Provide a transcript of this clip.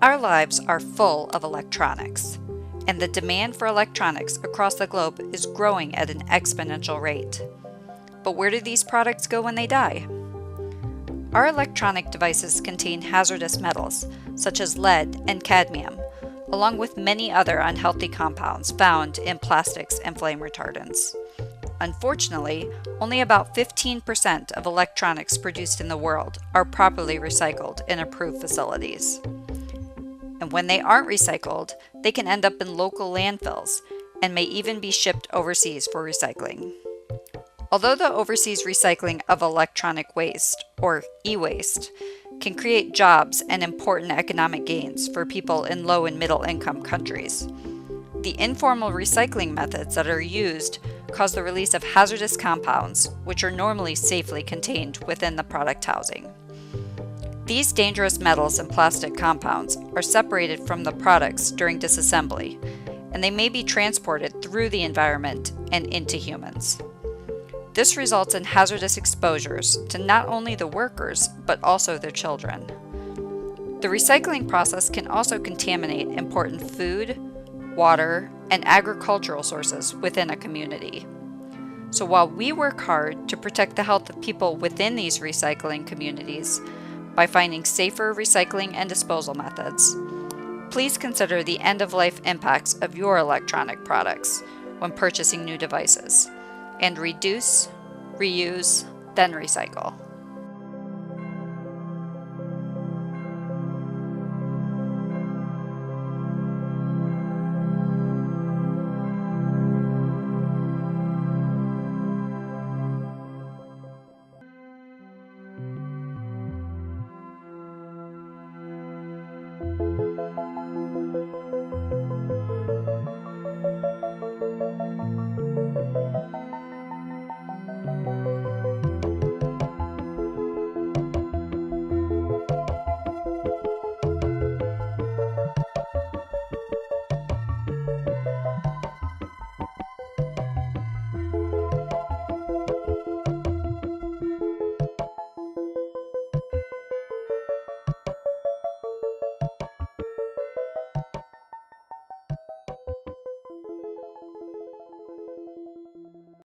Our lives are full of electronics, and the demand for electronics across the globe is growing at an exponential rate. But where do these products go when they die? Our electronic devices contain hazardous metals, such as lead and cadmium, along with many other unhealthy compounds found in plastics and flame retardants. Unfortunately, only about 15% of electronics produced in the world are properly recycled in approved facilities. And when they aren't recycled, they can end up in local landfills and may even be shipped overseas for recycling. Although the overseas recycling of electronic waste, or e-waste, can create jobs and important economic gains for people in low and middle income countries, the informal recycling methods that are used cause the release of hazardous compounds, which are normally safely contained within the product housing. These dangerous metals and plastic compounds are separated from the products during disassembly, and they may be transported through the environment and into humans. This results in hazardous exposures to not only the workers, but also their children. The recycling process can also contaminate important food, water, and agricultural sources within a community. So while we work hard to protect the health of people within these recycling communities by finding safer recycling and disposal methods, please consider the end-of-life impacts of your electronic products when purchasing new devices, and reduce, reuse, then recycle.